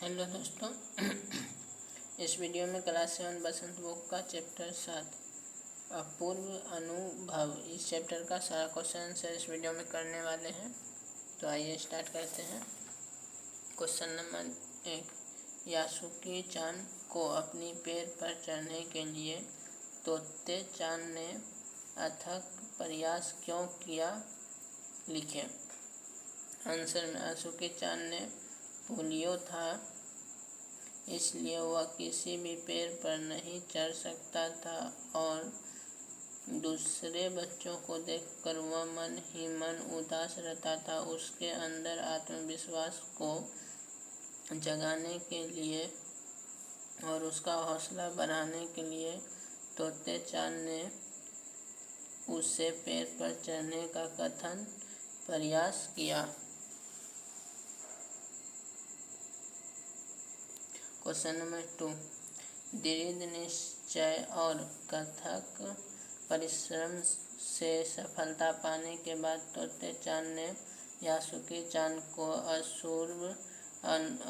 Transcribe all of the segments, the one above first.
Hello दोस्तों, इस video में क्लास 7 बसंत बुक का चैप्टर 7 अपूर्व अनुभव, इस चैप्टर का सारा क्वेश्चन आंसर इस वीडियो में करने वाले हैं। तो आइए स्टार्ट करते हैं। क्वेश्चन नंबर 1, यासुकी चान को अपनी पैर पर चढ़ने के लिए तोते चान ने अथक प्रयास क्यों किया, लिखें। आंसर में यासुकी चान ने पोलियो था, इसलिए वह किसी भी पेड़ पर नहीं चढ़ सकता था और दूसरे बच्चों को देखकर वह मन ही मन उदास रहता था। उसके अंदर आत्मविश्वास को जगाने के लिए और उसका हौसला बढ़ाने के लिए तोते चान ने उससे पेड़ पर चढ़ने का कठिन प्रयास किया। क्वेश्चन नंबर 2, दृढ़ निश्चय और कठोर परिश्रम से सफलता पाने के बाद तोते चान ने यासुकी चान को अपूर्व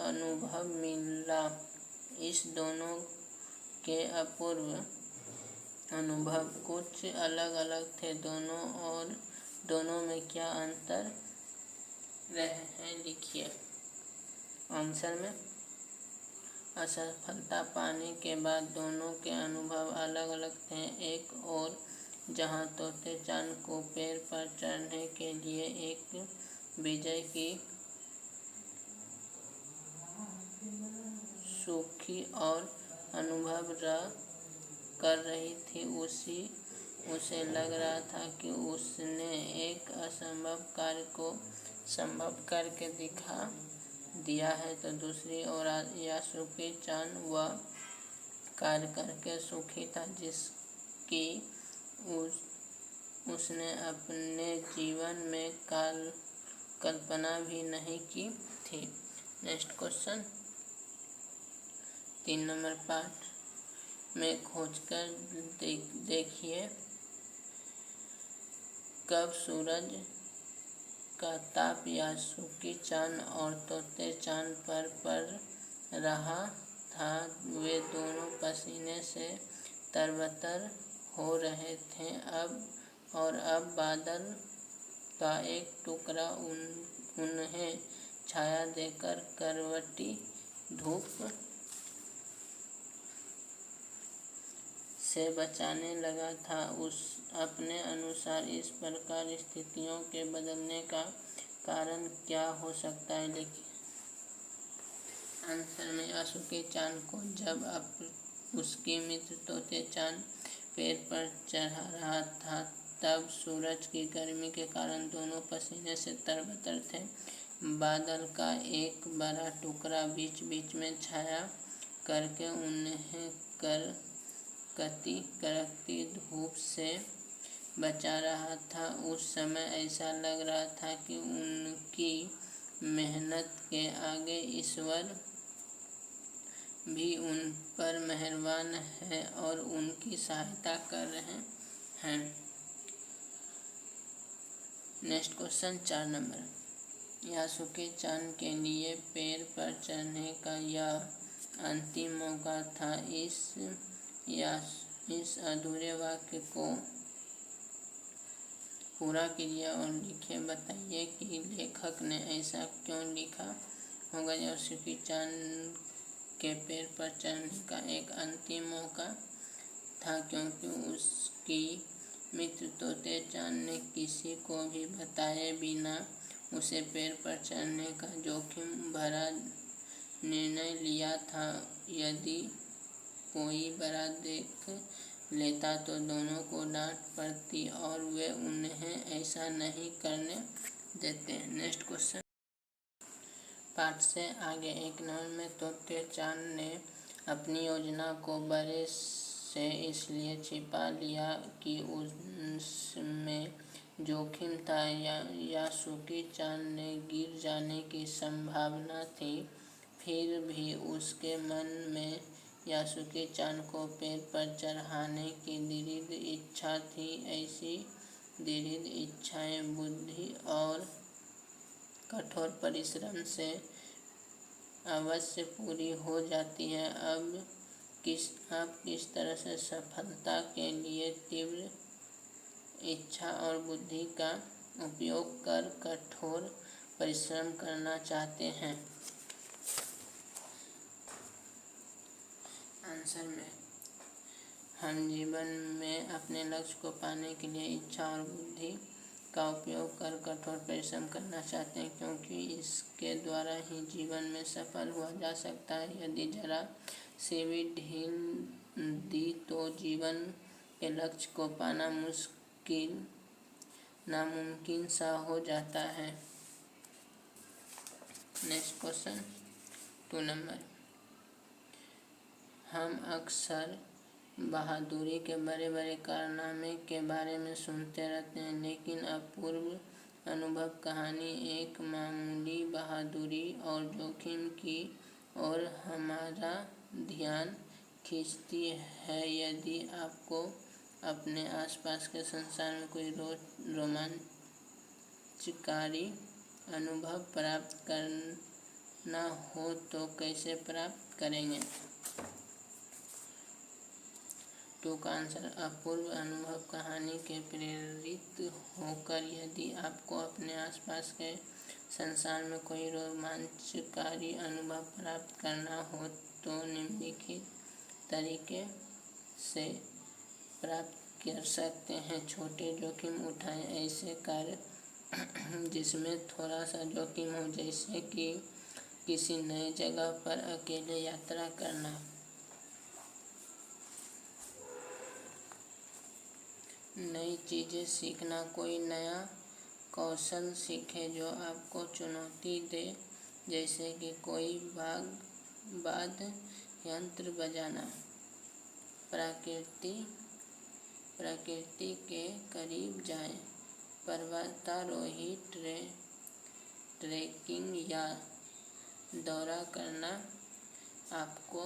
अनुभव मिला। इस दोनों के अपूर्व अनुभव कुछ अलग अलग थे, दोनों में क्या अंतर रहे हैं, लिखिए। आंसर में असफलता पाने के बाद दोनों के अनुभव अलग अलग थे। एक और जहां तोते चान को पेड़ पर चढ़ने के लिए एक विजय की सुखी और अनुभव कर रही थी, उसे लग रहा था कि उसने एक असंभव कार्य को संभव करके दिखा दिया है। तो दूसरी ओर यासुकी चान वह कार्य करके सुखी था जिसकी उसने अपने जीवन में कल्पना भी नहीं की थी। नेक्स्ट क्वेश्चन, 3 नंबर पार्ट में खोजकर देखिए, कब सूरज का ताप यासुकी चान और तोते चान पर पड़ रहा था। वे दोनों पसीने से तरबतर हो रहे थे। अब बादल का एक टुकड़ा उन्हें छाया देकर करवटी धूप से बचाने लगा था। अपने अनुसार इस प्रकार स्थितियों के बदलने का कारण क्या हो सकता है, लिखिए। आंसर में यासुकी चान को जब उसकी मित्र तोते चान पेड़ पर चढ़ा रहा था, तब सूरज की गर्मी के कारण दोनों पसीने से तरबतर थे। बादल का एक बड़ा टुकड़ा बीच बीच में छाया करके उन्हें कड़कती धूप से बचा रहा था। उस समय ऐसा लग रहा था कि उनकी मेहनत के आगे ईश्वर भी उन पर मेहरबान है और उनकी सहायता कर रहे हैं। नेक्स्ट क्वेश्चन, 4 नंबर, यासुकी चान के लिए पेड़ पर चढ़ने का यह अंतिम मौका था। इस अधूरे वाक्य को पूरा कीजिए और लिखे। बताइए कि लेखक ने ऐसा क्यों लिखा होगा। यासुकी चान के पेड़ पर चढ़ने का एक अंतिम मौका था क्योंकि उसकी मित्र तोते चान ने किसी को भी बताए बिना उसे पेड़ पर चढ़ने का जोखिम भरा निर्णय लिया था। यदि कोई बड़ा देख लेता तो दोनों को डांट पड़ती और वे उन्हें ऐसा नहीं करने देते। नेक्स्ट क्वेश्चन, पाठ से आगे। 1 नंबर में तोते चान ने अपनी योजना को बड़े से इसलिए छिपा लिया कि उसमें जोखिम था। यासुकी चान ने गिर जाने की संभावना थी, फिर भी उसके मन में यासुकी चान को पेड़ पर चढ़ाने की दृढ़ इच्छा थी। ऐसी दृढ़ इच्छाएं बुद्धि और कठोर परिश्रम से अवश्य पूरी हो जाती है। आप किस तरह से सफलता के लिए तीव्र इच्छा और बुद्धि का उपयोग कर कठोर परिश्रम करना चाहते हैं? आंसर में हम जीवन में अपने लक्ष्य को पाने के लिए इच्छा और बुद्धि का उपयोग कर कठोर परिश्रम करना चाहते हैं, क्योंकि इसके द्वारा ही जीवन में सफल हुआ जा सकता है। यदि जरा से भी ढील दी तो जीवन के लक्ष्य को पाना नामुमकिन सा हो जाता है। Next question 2 number. हम अक्सर बहादुरी के बड़े बड़े कारनामे के बारे में सुनते रहते हैं, लेकिन अपूर्व अनुभव कहानी एक मामूली बहादुरी और जोखिम की ओर हमारा ध्यान खींचती है। यदि आपको अपने आसपास के संसार में कोई रोमांचकारी अनुभव प्राप्त करना हो तो कैसे प्राप्त करेंगे? 2 का आंसर अपूर्व अनुभव कहानी के प्रेरित होकर। यदि आपको अपने आसपास के संसार में कोई रोमांचकारी अनुभव प्राप्त करना हो तो निम्नलिखित तरीके से प्राप्त कर सकते हैं। छोटे जोखिम उठाएं। ऐसे कार्य जिसमें थोड़ा सा जोखिम हो, जैसे कि किसी नए जगह पर अकेले यात्रा करना। नई चीज़ें सीखना। कोई नया कौशल सीखें जो आपको चुनौती दे, जैसे कि कोई वाद्य यंत्र बजाना। प्रकृति के करीब जाएं। पर्वतारोही, ट्रेकिंग या दौरा करना आपको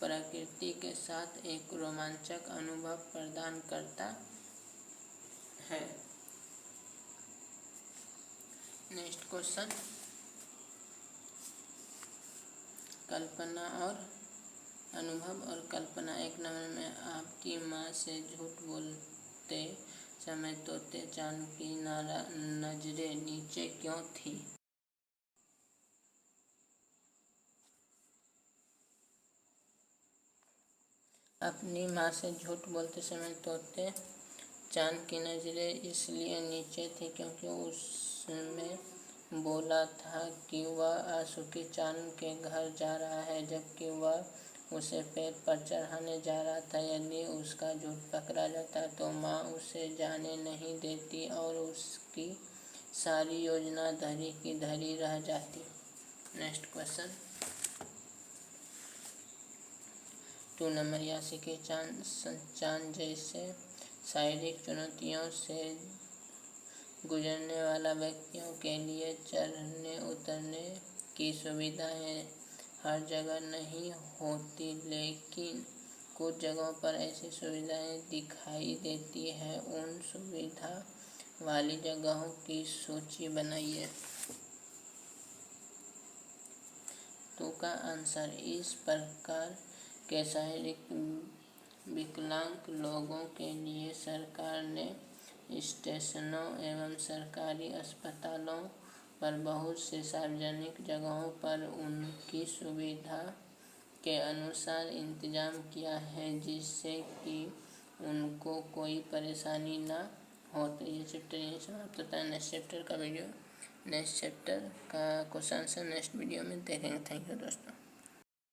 प्रकृति के साथ एक रोमांचक अनुभव प्रदान करता है। Next question. कल्पना और अनुभव और कल्पना। 1 नंबर में आपकी माँ से झूठ बोलते समय तोते चांद की नजरें नीचे क्यों थी? अपनी माँ से झूठ बोलते समय तोते चांद की नजरें इसलिए नीचे थी क्योंकि उसमें बोला था कि वह आशिकी चांद के घर जा रहा है, जबकि वह उसे पैर पर चढ़ाने जा रहा था। यदि उसका झूठ पकड़ा जाता तो माँ उसे जाने नहीं देती और उसकी सारी योजना धरी की धरी रह जाती। Next question 2 number. आशिकी चांद जैसे शारीरिक चुनौतियों से गुजरने वाला व्यक्तियों के लिए चढ़ने उतरने की सुविधाएं हर जगह नहीं होती, लेकिन कुछ जगहों पर ऐसी सुविधाएं दिखाई देती हैं। उन सुविधा वाली जगहों की सूची बनाइए। 2 का आंसर। इस प्रकार के शारीरिक विकलांग लोगों के लिए सरकार ने स्टेशनों एवं सरकारी अस्पतालों पर बहुत से सार्वजनिक जगहों पर उनकी सुविधा के अनुसार इंतजाम किया है, जिससे कि उनको कोई परेशानी ना हो। तो ये चैप्टर यही समाप्त होता है। नेक्स्ट चैप्टर का क्वेश्चन आंसर नेक्स्ट वीडियो में देखेंगे। थैंक यू दोस्तों।